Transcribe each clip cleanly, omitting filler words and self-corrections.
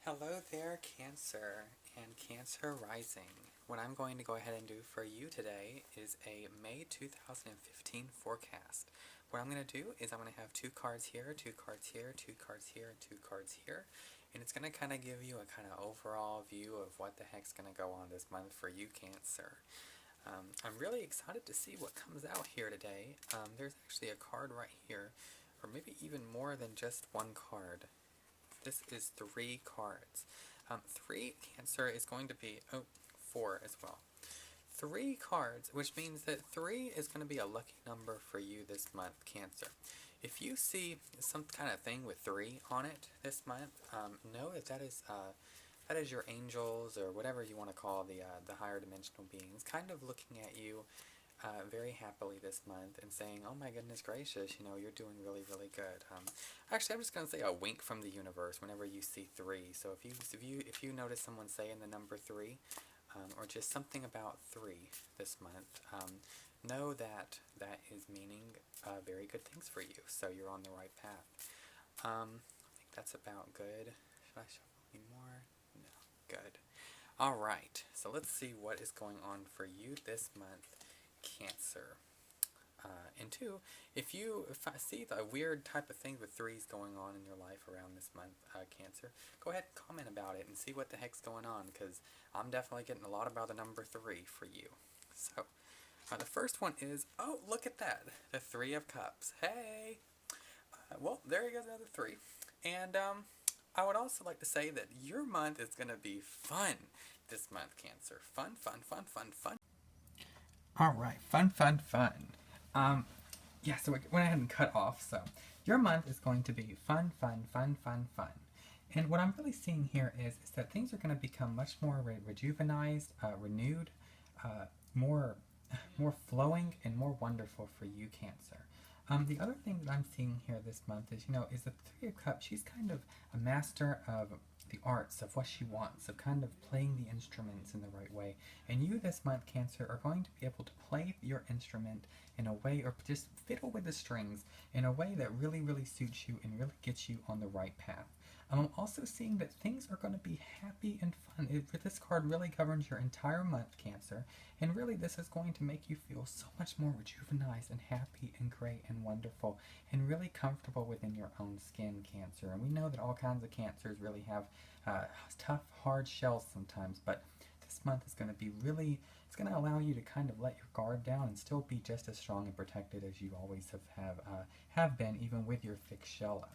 Hello there, Cancer and Cancer Rising. What I'm going to go ahead and do for you today is a May 2015 forecast. What I'm going to do is I'm going to have two cards here, two cards here, two cards here, and two cards here. And it's going to kind of give you a kind of overall view of what the heck's going to go on this month for you, Cancer. I'm really excited to see what comes out here today. There's actually a card right here, or maybe even more than just one card. This is three cards. Three, Cancer, is going to be, four as well. Three cards, which means that three is going to be a lucky number for you this month, Cancer. If you see some kind of thing with three on it this month, know that that is your angels, or whatever you want to call the higher dimensional beings, kind of looking at you very happily this month and saying, "Oh my goodness gracious, you're doing really, really good." Actually, I'm just gonna say a wink from the universe whenever you see three. So if you notice someone saying the number three, or just something about three this month, know that that is meaning very good things for you. So you're on the right path. I think that's about good. Should I shuffle any more? No. Good. All right. So let's see what is going on for you this month, Cancer. And two, if I see the weird type of things with threes going on in your life around this month, Cancer, go ahead and comment about it and see what the heck's going on, because I'm definitely getting a lot about the number three for you. So, the first one is, oh, look at that, the Three of Cups. Hey! Well, there you go, another three. And I would also like to say that your month is going to be fun this month, Cancer. Fun, fun, fun, fun, fun. All right, fun, fun, fun. Um, yeah, so we went ahead and cut off. So your month is going to be fun, fun, fun, fun, fun. And what I'm really seeing here is that things are going to become much more rejuvenized, renewed, more, more flowing, and more wonderful for you, Cancer. The other thing that I'm seeing here this month is the Three of Cups. She's kind of a master of the arts, of what she wants, of kind of playing the instruments in the right way. And you this month, Cancer, are going to be able to play your instrument in a way, or just fiddle with the strings in a way that really, really suits you and really gets you on the right path. I'm also seeing that things are going to be happy and fun. This card really governs your entire month, Cancer, and really this is going to make you feel so much more rejuvenized and happy and great and wonderful and really comfortable within your own skin, Cancer. And we know that all kinds of cancers really have tough, hard shells sometimes, but this month is going to be really, it's going to allow you to kind of let your guard down and still be just as strong and protected as you always have been, even with your thick shell up.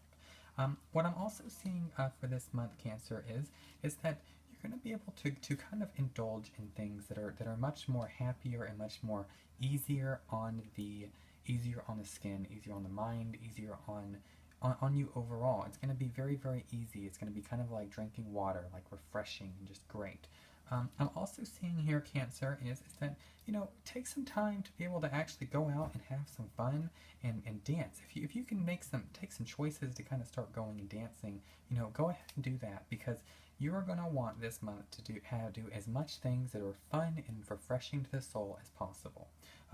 What I'm also seeing for this month, Cancer, is that you're going to be able to kind of indulge in things that are much more happier and much more easier on the skin, easier on the mind, easier on you overall. It's going to be very, very easy. It's going to be kind of like drinking water, like refreshing and just great. I'm also seeing here, Cancer, is that, take some time to be able to actually go out and have some fun and dance. If you can take some choices to kind of start going and dancing, go ahead and do that, because you are going to want this month to do as much things that are fun and refreshing to the soul as possible.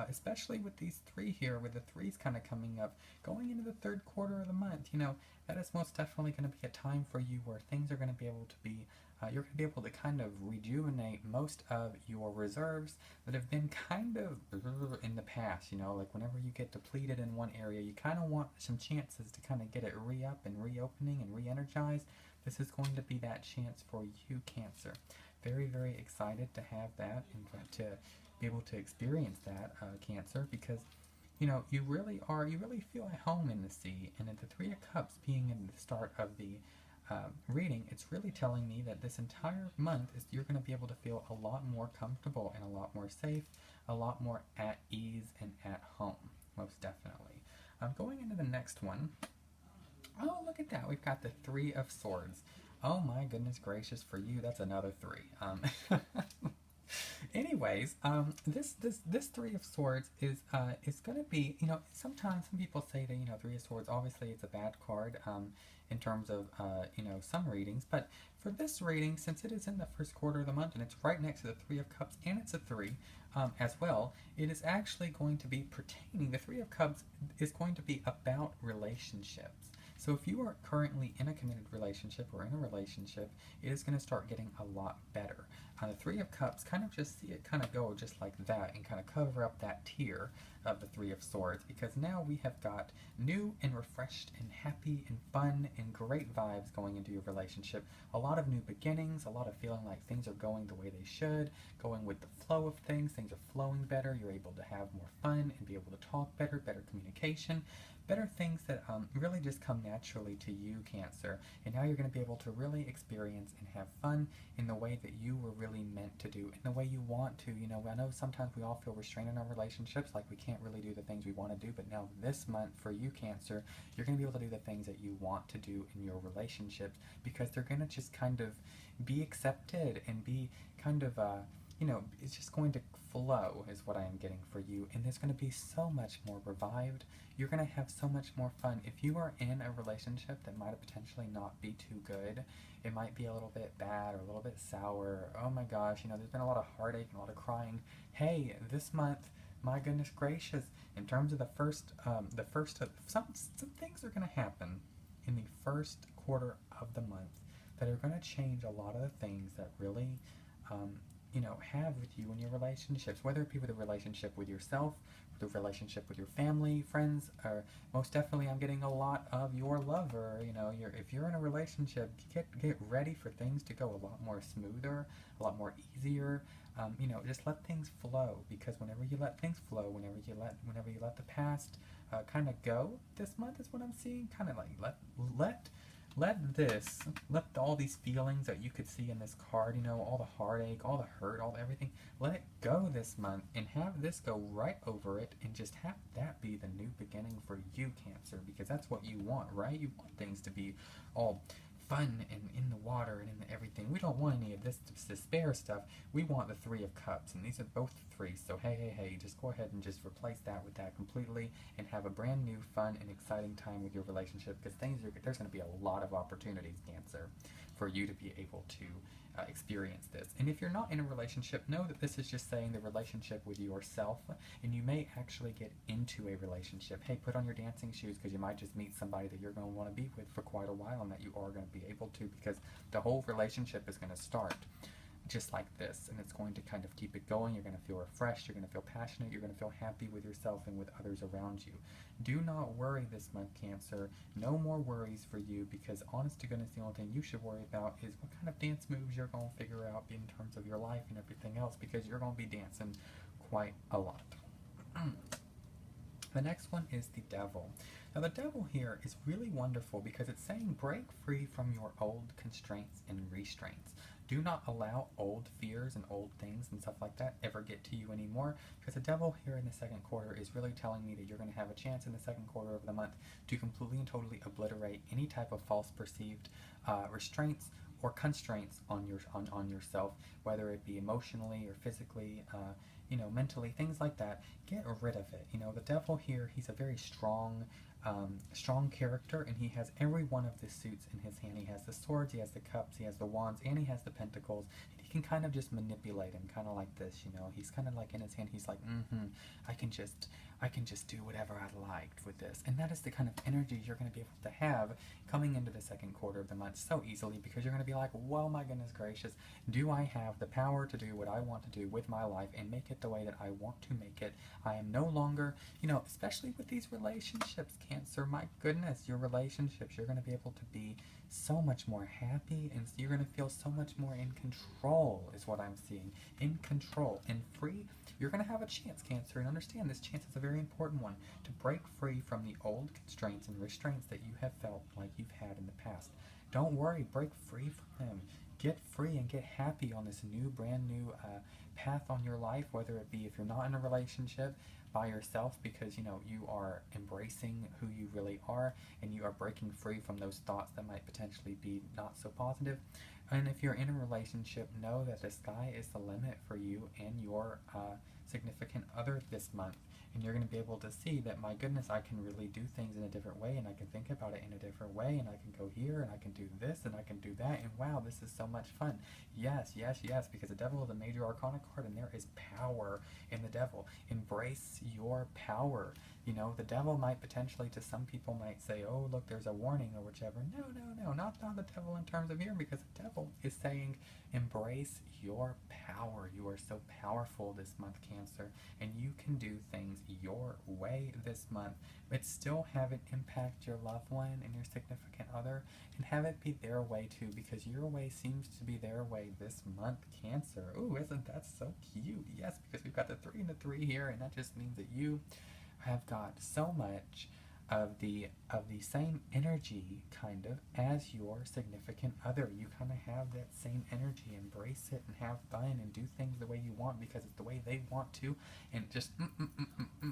Especially with these three here, with the threes kind of coming up, going into the third quarter of the month, that is most definitely going to be a time for you where things are going to be able to be, you're going to be able to kind of rejuvenate most of your reserves that have been kind of in the past, like whenever you get depleted in one area, you kind of want some chances to kind of get it re-up and reopening and re-energized. This is going to be that chance for you, Cancer. Very, very excited to have that and to be able to experience that, Cancer, because you really feel at home in the sea. And at the Three of Cups being in the start of the reading, it's really telling me that this entire month you're going to be able to feel a lot more comfortable and a lot more safe, a lot more at ease and at home, most definitely. Going into the next one. Oh, look at that. We've got the Three of Swords. Oh my goodness gracious, for you, that's another three. Anyways, this Three of Swords is going to be, sometimes some people say that, Three of Swords, obviously it's a bad card in terms of, some readings, but for this reading, since it is in the first quarter of the month and it's right next to the Three of Cups and it's a three as well, it is actually going to be pertaining, the Three of Cups is going to be about relationships. So if you are currently in a committed relationship or in a relationship, it is going to start getting a lot better. The Three of Cups, kind of just see it kind of go just like that and kind of cover up that tier of the Three of Swords, because now we have got new and refreshed and happy and fun and great vibes going into your relationship. A lot of new beginnings, a lot of feeling like things are going the way they should, going with the flow of things are flowing better, you're able to have more fun and be able to talk better, better communication, better things that really just come naturally to you, Cancer. And now you're going to be able to really experience and have fun in the way that you were really meant to do, in the way you want to. You know, I know sometimes we all feel restrained in our relationships, like we can't really do the things we want to do, but now this month for you, Cancer, you're going to be able to do the things that you want to do in your relationships, because they're going to just kind of be accepted and be kind of, you know, it's just going to flow is what I am getting for you, and there's going to be so much more revived. You're going to have so much more fun. If you are in a relationship that might potentially not be too good, it might be a little bit bad or a little bit sour, oh my gosh, you know, there's been a lot of heartache and a lot of crying. Hey, this month, my goodness gracious, in terms of some things are going to happen in the first quarter of the month that are going to change a lot of the things that really you know, have with you in your relationships, whether it be with a relationship with yourself, with a relationship with your family, friends, or most definitely I'm getting a lot of your lover. You know, if you're in a relationship, get ready for things to go a lot more smoother, a lot more easier. You know, just let things flow, because whenever you let things flow, whenever you let the past kind of go, this month is what I'm seeing. Kind of like let all these feelings that you could see in this card, you know, all the heartache, all the hurt, all the everything, let it go this month and have this go right over it, and just have that be the new beginning for you, Cancer, because that's what you want, right? You want things to be all fun and in the water and in everything. We don't want any of this despair stuff. We want the Three of Cups, and these are both threes. So hey, just go ahead and just replace that with that completely, and have a brand new, fun, and exciting time with your relationship, because there's going to be a lot of opportunities, Cancer, for you to be able to experience this. And if you're not in a relationship, know that this is just saying the relationship with yourself, and you may actually get into a relationship. Hey, put on your dancing shoes, because you might just meet somebody that you're going to want to be with for quite a while, and that you are going to be able to, because the whole relationship is going to start just like this, and it's going to kind of keep it going. You're going to feel refreshed, you're going to feel passionate, you're going to feel happy with yourself and with others around you. Do not worry this month, Cancer. No more worries for you, because honest to goodness, the only thing you should worry about is what kind of dance moves you're going to figure out in terms of your life and everything else, because you're going to be dancing quite a lot. The next one is the Devil. Now the Devil here is really wonderful, because it's saying break free from your old constraints and restraints. Do not allow old fears and old things and stuff like that ever get to you anymore, because the Devil here in the second quarter is really telling me that you're going to have a chance in the second quarter of the month to completely and totally obliterate any type of false perceived restraints or constraints on yourself, whether it be emotionally or physically, you know, mentally, things like that. Get rid of it. You know, the Devil here, he's a very strong character, and he has every one of the suits in his hand. He has the swords, he has the cups, he has the wands, and he has the pentacles. And he can kind of just manipulate him, kind of like this, you know. He's kind of like in his hand, he's like, I can just do whatever I liked with this. And that is the kind of energy you're going to be able to have coming into the second quarter of the month so easily, because you're going to be like, well, my goodness gracious, do I have the power to do what I want to do with my life and make it the way that I want to make it? I am no longer, you know, especially with these relationships, Cancer, my goodness, your relationships, you're going to be able to be so much more happy, and you're going to feel so much more in control is what I'm seeing. In control and free. You're going to have a chance, Cancer, and understand this chance is a very important one, to break free from the old constraints and restraints that you have felt like you've had in the past. Don't worry, break free from them. Get free and get happy on this new, brand new path on your life, whether it be if you're not in a relationship, by yourself, because, you know, you are embracing who you really are, and you are breaking free from those thoughts that might potentially be not so positive. And if you're in a relationship, know that the sky is the limit for you and your significant other this month. and you're going to be able to see that, my goodness, I can really do things in a different way, and I can think about it in a different way, and I can go here, and I can do this, and I can do that, and wow, this is so much fun. Yes, yes, yes, because the devil is a major arcana card, and there is power in the devil. Embrace your power. You know, the devil might potentially, to some people, might say, oh, look, there's a warning or whichever. No, no, no, not the devil in terms of here, because the devil is saying, embrace your power. You are so powerful this month, Cancer, and you can do things your way this month, but still have it impact your loved one and your significant other, and have it be their way too, because your way seems to be their way this month, Cancer. Ooh, isn't that so cute? Yes, because we've got the 3 and the 3 here, and that just means that you have got so much of the same energy, kind of, as your significant other. You kind of have that same energy. Embrace it and have fun and do things the way you want, because it's the way they want to. And just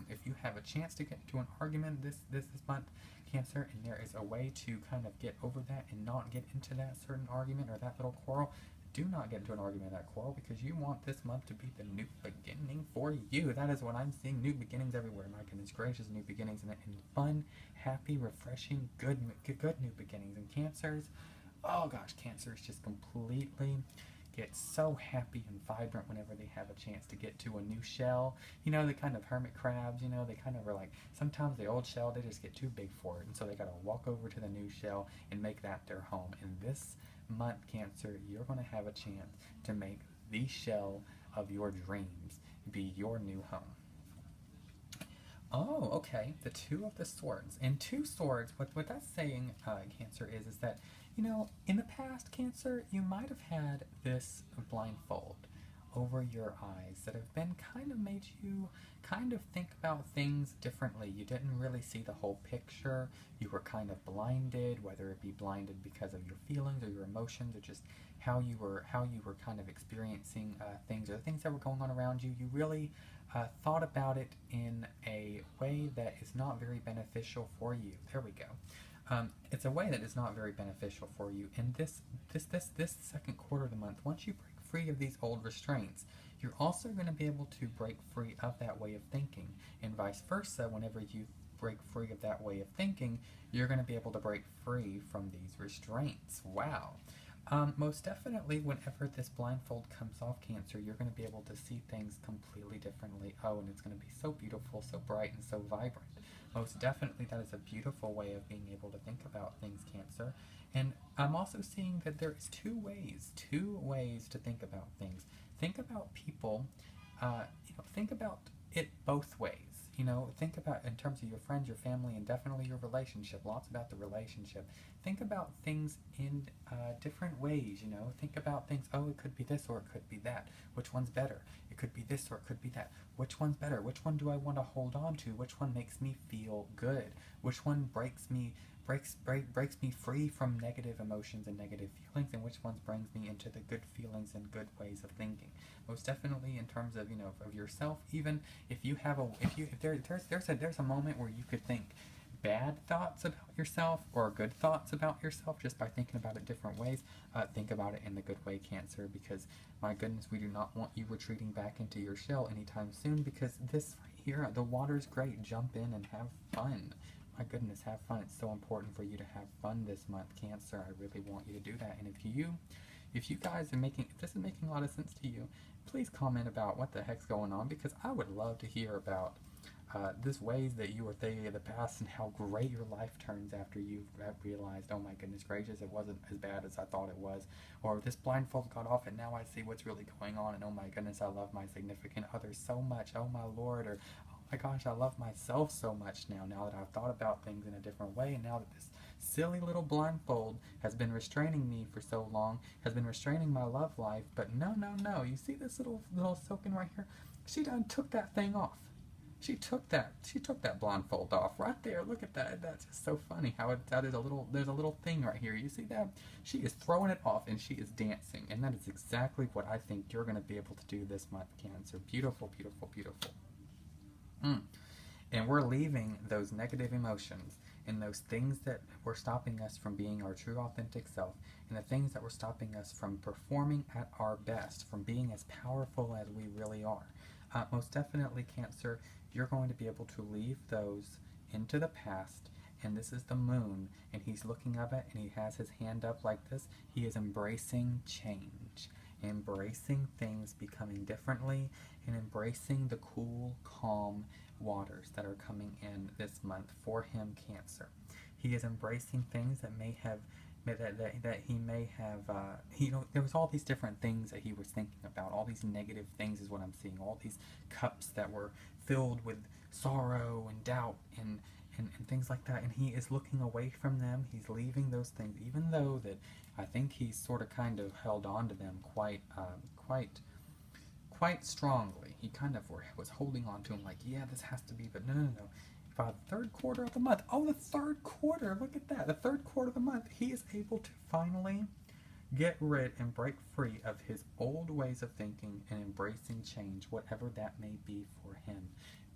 if you have a chance to get into an argument this month, Cancer, and there is a way to kind of get over that and not get into that certain argument or that little quarrel, do not get into an argument or that quarrel, because you want this month to be the new beginning for you. That is what I'm seeing. New beginnings everywhere. My goodness gracious, new beginnings, and fun, happy, refreshing, good new beginnings. And Cancers, oh gosh, Cancers just completely get so happy and vibrant whenever they have a chance to get to a new shell. You know, the kind of hermit crabs, you know, they kind of are like, sometimes the old shell, they just get too big for it, and so they gotta walk over to the new shell and make that their home. And this month, Cancer, you're going to have a chance to make the shell of your dreams be your new home. Oh, okay. The 2 of the Swords. And 2 swords, what that's saying, Cancer, is that, you know, in the past, Cancer, you might have had this blindfold over your eyes that have been kind of made you kind of think about things differently. You didn't really see the whole picture. You were kind of blinded, whether it be blinded because of your feelings or your emotions, or just how you were kind of experiencing things, or the things that were going on around you. You really thought about it in a way that is not very beneficial for you. There we go. It's a way that is not very beneficial for you. And this second quarter of the month, once you break free of these old restraints, you're also going to be able to break free of that way of thinking, and vice versa. Whenever you break free of that way of thinking, you're going to be able to break free from these restraints. Wow. Most definitely, whenever this blindfold comes off, Cancer, you're going to be able to see things completely differently. Oh, and it's going to be so beautiful, so bright, and so vibrant. Most definitely, that is a beautiful way of being able to think about things, Cancer. And I'm also seeing that there is two ways to think about things. Think about people, think about it both ways. You know, think about in terms of your friends, your family, and definitely your relationship. Lots about the relationship. Think about things in different ways, you know. Think about things, oh, it could be this or it could be that. Which one's better? It could be this or it could be that. Which one's better? Which one do I want to hold on to? Which one makes me feel good? Which one breaks me free from negative emotions and negative feelings, and which ones brings me into the good feelings and good ways of thinking. Most definitely, in terms of, you know, of yourself, even if you have there's a moment where you could think bad thoughts about yourself or good thoughts about yourself just by thinking about it different ways. Think about it in the good way, Cancer, because my goodness, we do not want you retreating back into your shell anytime soon, because this right here, the water's great. Jump in and have fun. My goodness, have fun. It's so important for you to have fun this month, Cancer. I really want you to do that. And if you guys are if this is making a lot of sense to you, please comment about what the heck's going on, because I would love to hear about this ways that you were thinking in the past and how great your life turns after you've realized, oh my goodness gracious, it wasn't as bad as I thought it was, or this blindfold got off and now I see what's really going on, and oh my goodness, I love my significant other so much, oh my lord, or oh my gosh, I love myself so much now that I've thought about things in a different way, and now that this silly little blindfold has been restraining me for so long, has been restraining my love life. But no, you see this little silken right here? She done took that thing off. She took that blindfold off right there. Look at that. That's just so funny how there's a little thing right here. You see that? She is throwing it off and she is dancing. And that is exactly what I think you're going to be able to do this month, Cancer. Beautiful, beautiful, beautiful. And we're leaving those negative emotions and those things that were stopping us from being our true authentic self, and the things that were stopping us from performing at our best, from being as powerful as we really are. Most definitely, Cancer, you're going to be able to leave those into the past. And this is the moon, and he's looking up it, and he has his hand up like this. He is embracing change, embracing things becoming differently, and embracing the cool, calm waters that are coming in this month for him, Cancer. He is embracing things that may have that he may have, there was all these different things that he was thinking about. All these negative things is what I'm seeing. All these cups that were filled with sorrow and doubt and things like that. And he is looking away from them. He's leaving those things, even though that I think he's sort of kind of held on to them quite strongly. He kind of was holding on to him like, yeah, this has to be, but no. By the third quarter of the month, the third quarter, look at that, the third quarter of the month, he is able to finally get rid and break free of his old ways of thinking and embracing change, whatever that may be for him.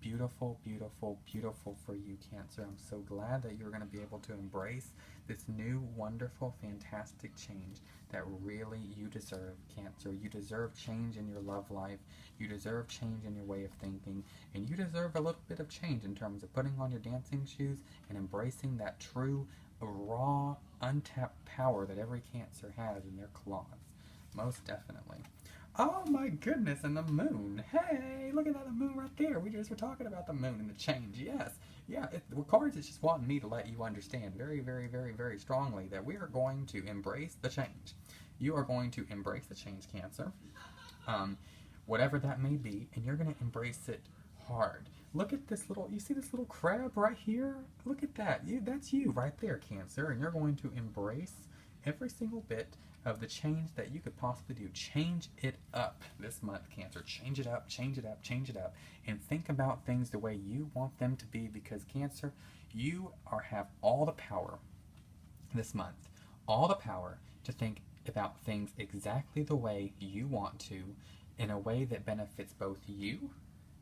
Beautiful, beautiful, beautiful for you, Cancer. I'm so glad that you're going to be able to embrace this new, wonderful, fantastic change that really you deserve, Cancer. You deserve change in your love life. You deserve change in your way of thinking. And you deserve a little bit of change in terms of putting on your dancing shoes and embracing that true, raw, untapped power that every Cancer has in their claws. Most definitely. Oh my goodness, and the moon. Hey, look at that, the moon right there. We just were talking about the moon and the change. Yes. Yeah, the cards is just wanting me to let you understand very, very, very, very strongly that we are going to embrace the change. You are going to embrace the change, Cancer. Whatever that may be, and you're going to embrace it hard. Look at this little, you see this little crab right here? Look at that. That's you right there, Cancer, and you're going to embrace every single bit of the change that you could possibly do. Change it up this month, Cancer. Change it up, change it up, change it up. And think about things the way you want them to be, because Cancer, you have all the power this month. All the power to think about things exactly the way you want to, in a way that benefits both you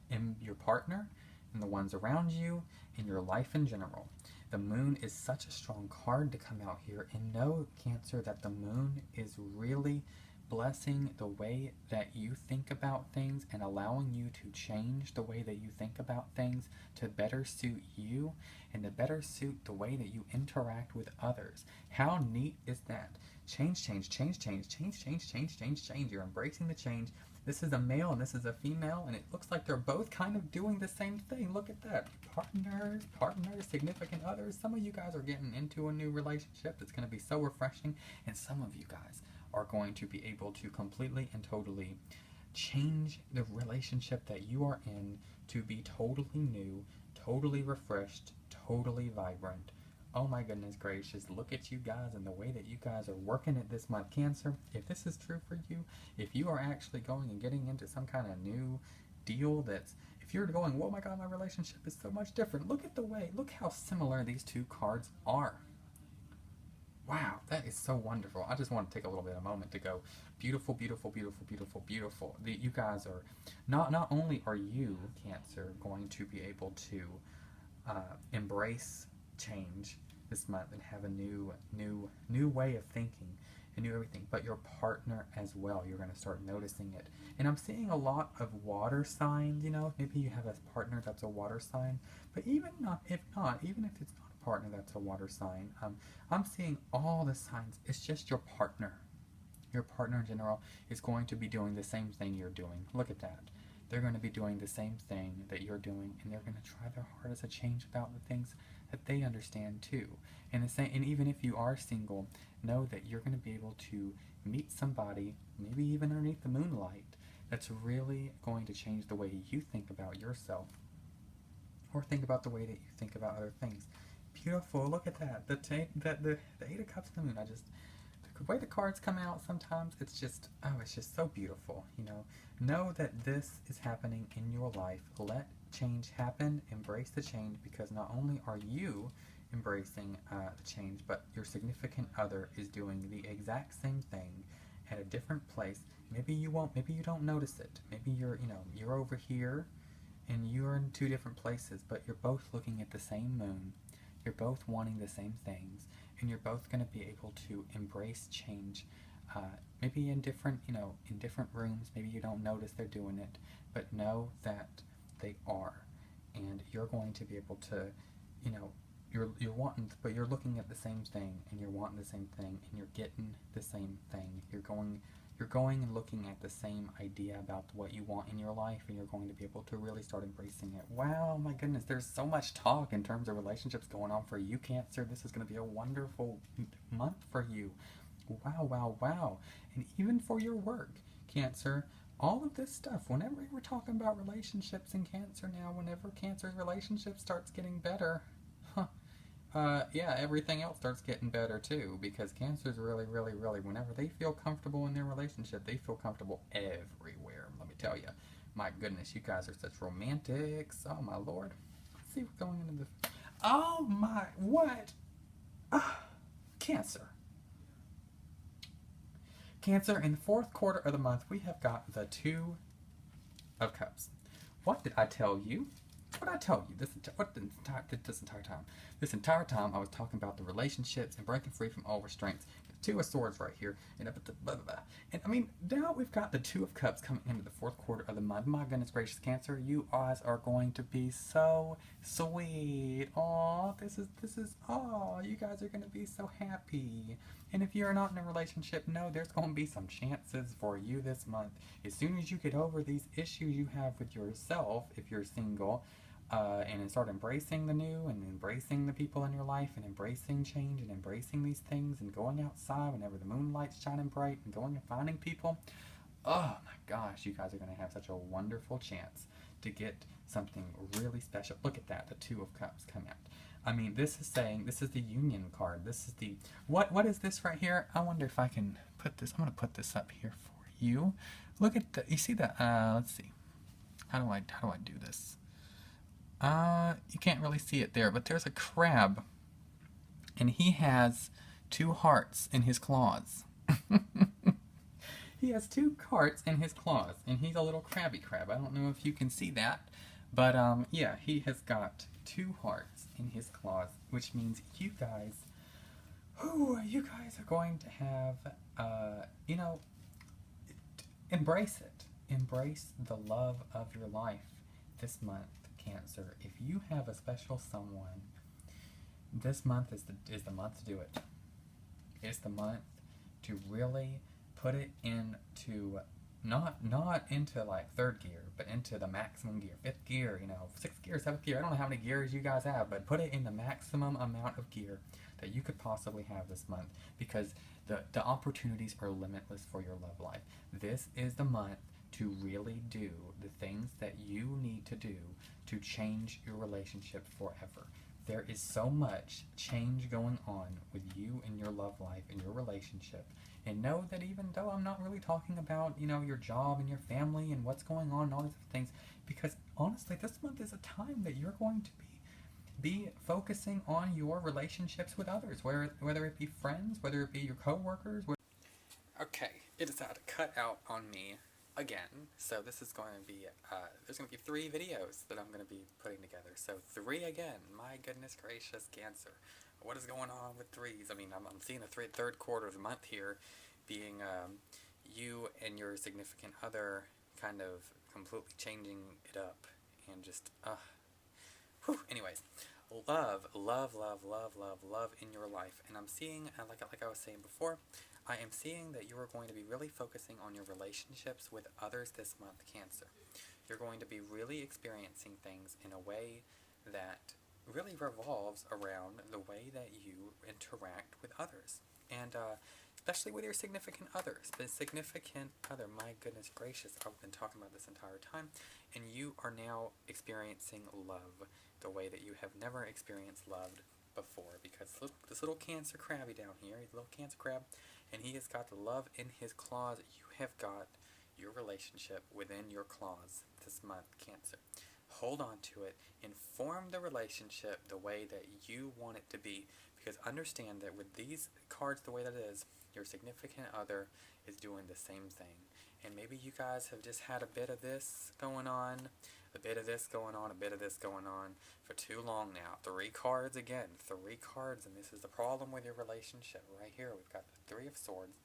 and your partner and the ones around you and your life in general. The moon is such a strong card to come out here, and know, Cancer, that the moon is really blessing the way that you think about things and allowing you to change the way that you think about things to better suit you and to better suit the way that you interact with others. How neat is that? Change, change, change, change, change, change, change, change, change. You're embracing the change. This is a male and this is a female, and it looks like they're both kind of doing the same thing. Look at that. Partners, significant others. Some of you guys are getting into a new relationship that's going to be so refreshing, and some of you guys are going to be able to completely and totally change the relationship that you are in to be totally new, totally refreshed, totally vibrant. Oh my goodness gracious, look at you guys and the way that you guys are working it this month, Cancer. If this is true for you, if you are actually going and getting into some kind of new deal if you're going, oh my god, my relationship is so much different, look how similar these two cards are. Wow, that is so wonderful. I just want to take a little bit of a moment to go, beautiful, beautiful, beautiful, beautiful, beautiful. You guys are, not only are you, Cancer, going to be able to embrace change this month and have a new way of thinking and new everything, but your partner as well, you're going to start noticing it. And I'm seeing a lot of water signs, maybe you have a partner that's a water sign, but even if it's not a partner that's a water sign, I'm seeing all the signs. It's just your partner in general is going to be doing the same thing you're doing. Look at that. They're going to be doing the same thing that you're doing, and they're going to try their hardest to change about the things that they understand too. And even if you are single, know that you're going to be able to meet somebody, maybe even underneath the moonlight, that's really going to change the way you think about yourself, or think about the way that you think about other things. Beautiful. Look at that. The Eight of Cups and the Moon. The way the cards come out sometimes, it's just so beautiful. Know that this is happening in your life. Let change happen. Embrace the change, because not only are you embracing the change, but your significant other is doing the exact same thing at a different place. Maybe you don't notice it. Maybe you're over here and you're in two different places, but you're both looking at the same moon. You're both wanting the same things, and you're both going to be able to embrace change. Maybe in different rooms. Maybe you don't notice they're doing it, but know that they are. and you're going to be able to, you know, you're wanting, but you're looking at the same thing, and you're wanting the same thing, and you're getting the same thing. You're going and looking at the same idea about what you want in your life, and you're going to be able to really start embracing it. Wow, my goodness, there's so much talk in terms of relationships going on for you, Cancer. This is going to be a wonderful month for you. Wow, wow, wow. And even for your work, Cancer, all of this stuff, whenever we're talking about relationships in Cancer now, whenever Cancer's relationship starts getting better, yeah, everything else starts getting better too, because Cancer's really, really, really, whenever they feel comfortable in their relationship, they feel comfortable everywhere, let me tell you. My goodness, you guys are such romantics. Oh my lord. Let's see what's going into the... Oh my, what? Cancer. Cancer, in the fourth quarter of the month, we have got the Two of Cups. What did I tell you? What did I tell you this entire time? This entire time, I was talking about the relationships and breaking free from all restraints. The Two of Swords right here, and up at the blah, blah, blah. And I mean, now we've got the Two of Cups coming into the fourth quarter of the month. My goodness gracious, Cancer, you guys are going to be so sweet. Aw, this is, aw, you guys are going to be so happy. And if you're not in a relationship, no, there's going to be some chances for you this month. As soon as you get over these issues you have with yourself, if you're single, and start embracing the new and embracing the people in your life and embracing change and embracing these things and going outside whenever the moonlight's shining bright and going and finding people, oh my gosh, you guys are going to have such a wonderful chance to get something really special. Look at that, the Two of Cups come out. I mean, this is saying, this is the Union card. This is the, what is this right here? I wonder if I can put this, I'm going to put this up here for you. Look at the, you see that, let's see. How do I do this? You can't really see it there, but there's a crab, and he has two hearts in his claws. He has two hearts in his claws, and he's a little crabby crab. I don't know if you can see that, but yeah, he has got two hearts in his claws, which means you guys are going to have, you know, embrace it. Embrace the love of your life this month, Cancer. If you have a special someone, this month is the month to do it. It's the month to really put it into, not into like third gear, but into the maximum gear, fifth gear, you know, sixth gear, seventh gear. I don't know how many gears you guys have, but put it in the maximum amount of gear that you could possibly have this month, because the opportunities are limitless for your love life. This is the month to really do the things that you need to do to change your relationship forever. There is so much change going on with you and your love life and your relationship. And know that even though I'm not really talking about, you know, your job and your family and what's going on and all these things, because honestly, this month is a time that you're going to be focusing on your relationships with others, whether it be friends, whether it be your co-workers. Okay, it decided to cut out on me again, so this is going to be, there's going to be 3 videos that I'm going to be putting together, so 3 again. My goodness gracious, Cancer. What is going on with 3s? I mean, I'm seeing the third quarter of the month here being you and your significant other kind of completely changing it up, and just, whew. Anyways, love in your life, and I'm seeing, like I was saying before, I am seeing that you are going to be really focusing on your relationships with others this month, Cancer. You're going to be really experiencing things in a way that really revolves around the way that you interact with others. And especially with your significant others. The significant other, my goodness gracious, I've been talking about this entire time. And you are now experiencing love the way that you have never experienced love before. Because look, this little Cancer crabby down here, he's a little Cancer crab, and he has got the love in his claws. You have got your relationship within your claws this month, Cancer. Hold on to it. Inform the relationship the way that you want it to be. Because understand that with these cards the way that it is, your significant other is doing the same thing. And maybe you guys have just had a bit of this going on, a bit of this going on, a bit of this going on for too long now. 3 cards again, 3 cards, and this is the problem with your relationship right here. We've got the 3 of Swords,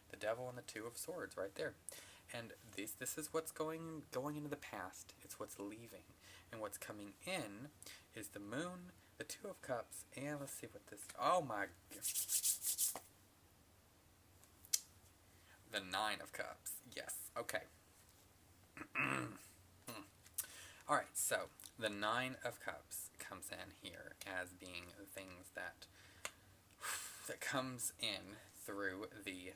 the Devil, and the 2 of Swords right there. And this is what's going into the past. It's what's leaving. And what's coming in is the Moon, the Two of Cups, and let's see what this, oh my, the Nine of Cups. Yes, okay. Alright, so the Nine of Cups comes in here as being things that comes in through the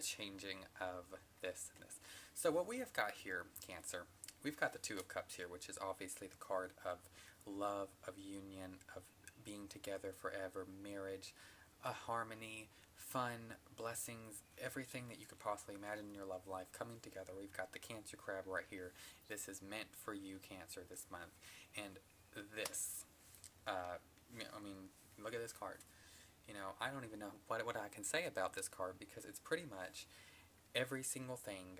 changing of this and this. So what we have got here, Cancer, we've got the Two of Cups here, which is obviously the card of love, of union, of being together forever, marriage, a harmony, fun, blessings, everything that you could possibly imagine in your love life coming together. We've got the Cancer crab right here. This is meant for you, Cancer, this month. And this, I mean, look at this card. You know, I don't even know what I can say about this card because it's pretty much every single thing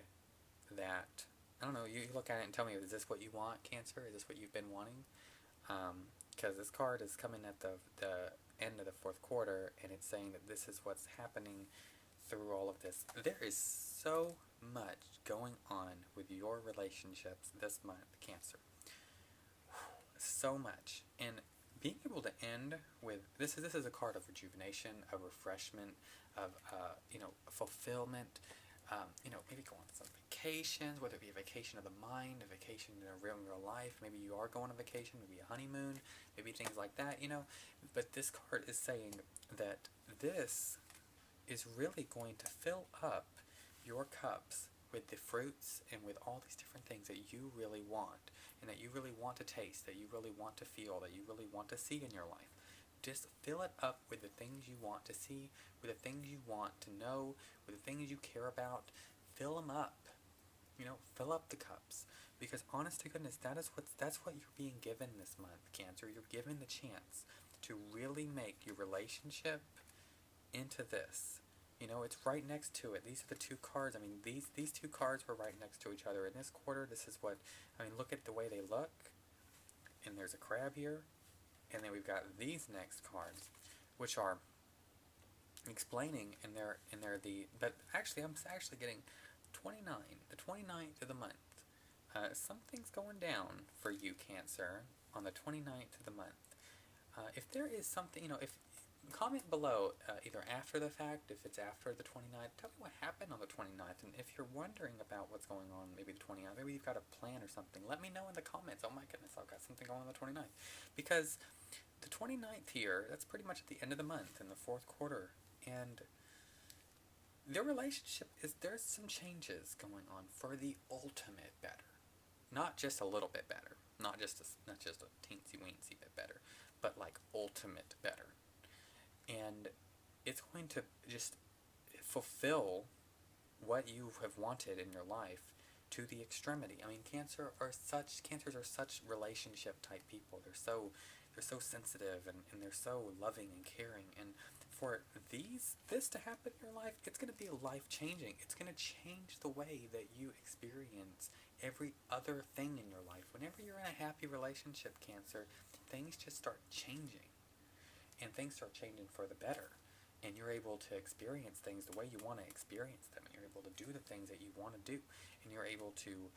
that, I don't know, you look at it and tell me, is this what you want, Cancer? Is this what you've been wanting? Because this card is coming at the end of the fourth quarter, and it's saying that this is what's happening through all of this. There is so much going on with your relationships this month, Cancer. So much. And being able to end with this is a card of rejuvenation, of refreshment, of fulfillment. Maybe go on some vacations, whether it be a vacation of the mind, a vacation in a real life. Maybe you are going on vacation, maybe a honeymoon, maybe things like that. But this card is saying that this is really going to fill up your cups with the fruits and with all these different things that you really want, and that you really want to taste, that you really want to feel, that you really want to see in your life. Just fill it up with the things you want to see, with the things you want to know, with the things you care about. Fill them up. Fill up the cups. Because honest to goodness, that's what you're being given this month, Cancer. You're given the chance to really make your relationship into this. It's right next to it. These are the two cards. I mean, these two cards were right next to each other. In this quarter, this is what, look at the way they look. And there's a crab here. And then we've got these next cards, which are explaining, and they're but actually, I'm actually getting 29, the 29th of the month. Something's going down for you, Cancer, on the 29th of the month. If there is something, if comment below, either after the fact, if it's after the 29th, tell me what happened on the 29th, and if you're wondering about what's going on, maybe the 29th, maybe you've got a plan or something, let me know in the comments. Oh my goodness, I've got something going on the 29th, because the 29th here, that's pretty much at the end of the month, in the fourth quarter, and their relationship there's some changes going on for the ultimate better. Not just a little bit better, not just a teensy-weensy bit better, but like ultimate better. And it's going to just fulfill what you have wanted in your life to the extremity. I mean, cancers are such relationship type people. They're so sensitive, and they're so loving and caring. And for this to happen in your life, it's going to be life changing. It's going to change the way that you experience every other thing in your life. Whenever you're in a happy relationship, Cancer, things just start changing. And things start changing for the better. And you're able to experience things the way you want to experience them. And you're able to do the things that you want to do. And you're able to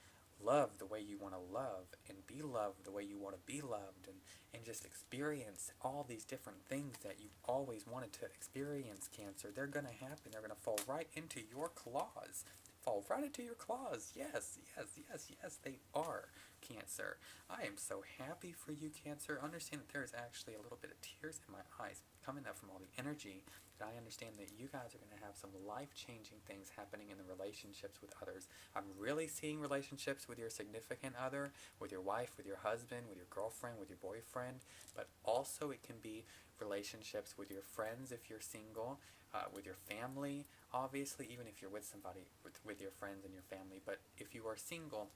love the way you want to love. And be loved the way you want to be loved. And just experience all these different things that you've always wanted to experience, Cancer. They're going to happen. They're going to fall right into your claws. Fall right into your claws. Yes, they are, Cancer. I am so happy for you, Cancer. Understand that there is actually a little bit of tears in my eyes coming up from all the energy. That I understand that you guys are going to have some life-changing things happening in the relationships with others. I'm really seeing relationships with your significant other, with your wife, with your husband, with your girlfriend, with your boyfriend, but also it can be relationships with your friends if you're single, with your family, obviously, even if you're with somebody, with your friends and your family. But if you are single,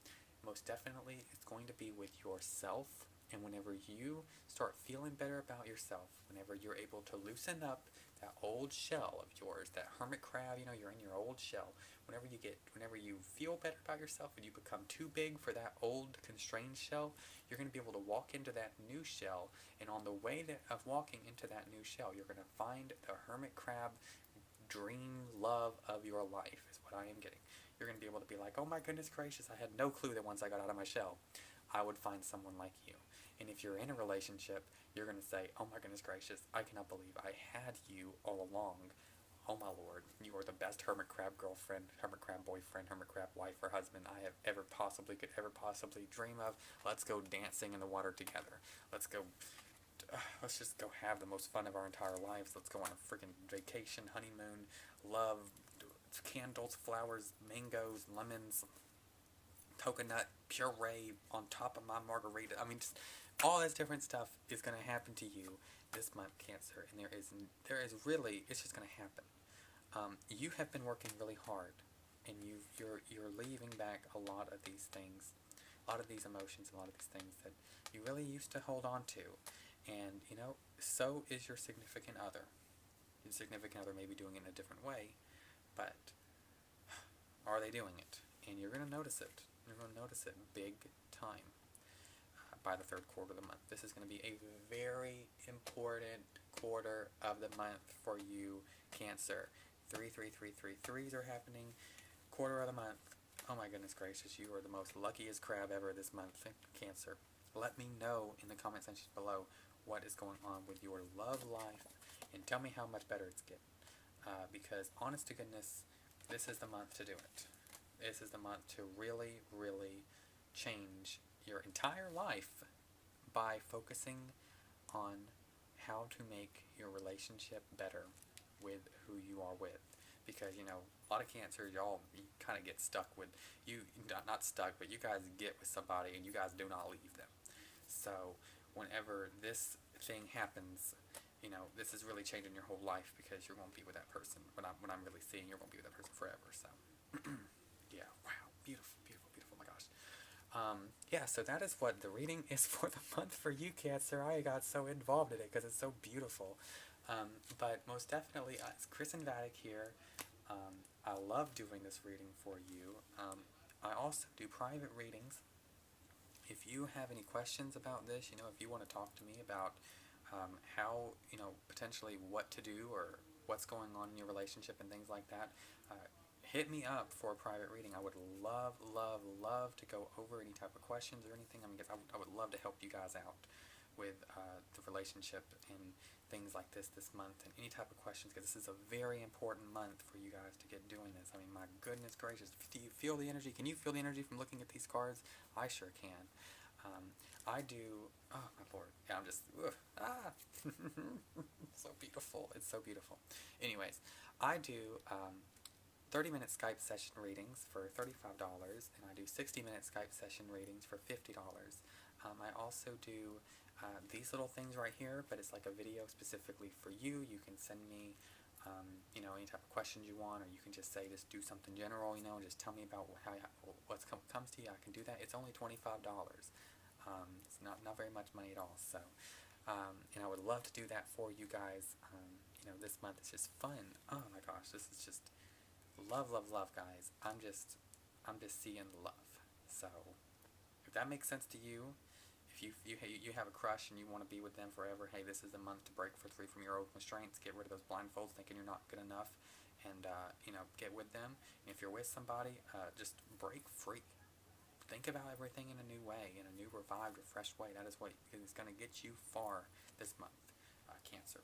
most definitely it's going to be with yourself. And whenever you start feeling better about yourself, whenever you're able to loosen up that old shell of yours, that hermit crab, you're in your old shell. Whenever you feel better about yourself and you become too big for that old constrained shell, you're going to be able to walk into that new shell. And on the way of walking into that new shell, you're going to find the hermit crab dream love of your life is what I am getting. You're going to be able to be like, oh my goodness gracious, I had no clue that once I got out of my shell, I would find someone like you. And if you're in a relationship, you're going to say, oh my goodness gracious, I cannot believe I had you all along. Oh my lord, you are the best hermit crab girlfriend, hermit crab boyfriend, hermit crab wife or husband I have ever possibly dream of. Let's go dancing in the water together. Let's just go have the most fun of our entire lives. Let's go on a freaking vacation, honeymoon, love, candles, flowers, mangoes, lemons, coconut puree on top of my margarita. I mean, just all this different stuff is going to happen to you this month, Cancer, and there is really, it's just going to happen. You have been working really hard, and you're leaving back a lot of these things, a lot of these emotions, a lot of these things that you really used to hold on to, and so is your significant other. Your significant other may be doing it in a different way, but are they doing it? And you're going to notice it. You're going to notice it big time by the third quarter of the month. This is going to be a very important quarter of the month for you, Cancer. 3 are happening. Quarter of the month. Oh my goodness gracious, you are the most luckiest crab ever this month, Cancer. Let me know in the comment section below what is going on with your love life, and tell me how much better it's getting. Because honest to goodness, this is the month to do it. This is the month to really, really change your entire life by focusing on how to make your relationship better with who you are with. Because, a lot of Cancer, you kind of get stuck with, not stuck, but you guys get with somebody and you guys do not leave them. So, whenever this thing happens, this is really changing your whole life, because you're going to be with that person. When I'm really seeing, you're going to be with that person forever, so. Yeah, wow, beautiful, beautiful, beautiful, oh my gosh. Yeah, so that is what the reading is for the month for you, Cancer. I got so involved in it because it's so beautiful. But most definitely, it's Kristen Vatic here. I love doing this reading for you. I also do private readings. If you have any questions about this, if you want to talk to me about how, potentially what to do or what's going on in your relationship and things like that, hit me up for a private reading. I would love, love, love to go over any type of questions or anything. I would love to help you guys out with the relationship and things like this month, and any type of questions, because this is a very important month for you guys to get doing this. I mean, my goodness gracious, do you feel the energy? Can you feel the energy from looking at these cards? I sure can. I do, oh my lord, yeah, I'm just, so beautiful, it's so beautiful. Anyways, I do 30-minute Skype session readings for $35, and I do 60-minute Skype session readings for $50. I also do these little things right here, but it's like a video specifically for you. You can send me, any type of questions you want, or you can just say, just do something general, and just tell me about what comes to you. I can do that. It's only $25. It's not very much money at all. So, and I would love to do that for you guys. This month is just fun. Oh my gosh, this is just love, love, love, guys. I'm just seeing love. So, if that makes sense to you, if you have a crush and you want to be with them forever, hey, this is the month to break free from your old constraints, get rid of those blindfolds, thinking you're not good enough, and get with them. And if you're with somebody, just break free. Think about everything in a new way, in a new, revived, refreshed way. That is what is going to get you far this month, Cancer.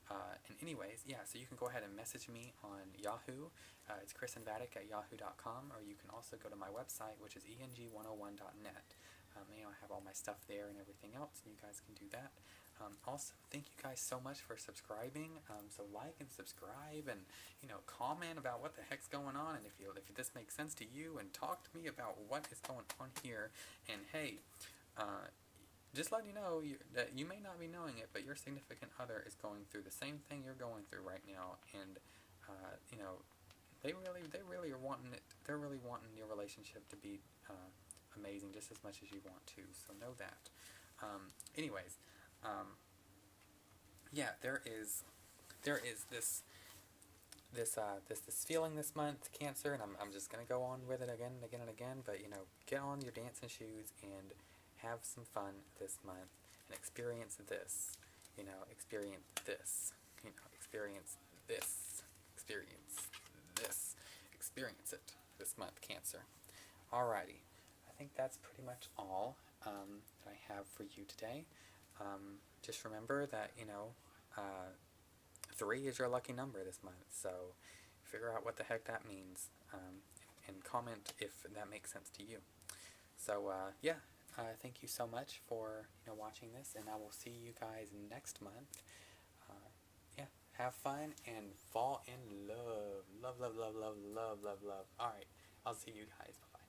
And anyways, yeah, so you can go ahead and message me on Yahoo. It's kristenvatic at yahoo.com, or you can also go to my website, which is eng101.net. I have all my stuff there and everything else, and you guys can do that. Also, thank you guys so much for subscribing. So like and subscribe, and comment about what the heck's going on, and if this makes sense to you, and talk to me about what is going on here. And hey, just letting you know that you may not be knowing it, but your significant other is going through the same thing you're going through right now, and they really are wanting it. They're really wanting your relationship to be amazing just as much as you want to. So know that. Anyways, yeah, there is this feeling this month, Cancer, and I'm just gonna go on with it again and again and again. But get on your dancing shoes and have some fun this month and experience this. Experience this. Experience this. Experience this. Experience it this month, Cancer. Alrighty. I think that's pretty much all. that I have for you today. Just remember that, 3 is your lucky number this month, so figure out what the heck that means, and comment if that makes sense to you. So, yeah, thank you so much for, watching this, and I will see you guys next month. Yeah, have fun and fall in love. Love, love, love, love, love, love, love. Alright, I'll see you guys. Bye-bye.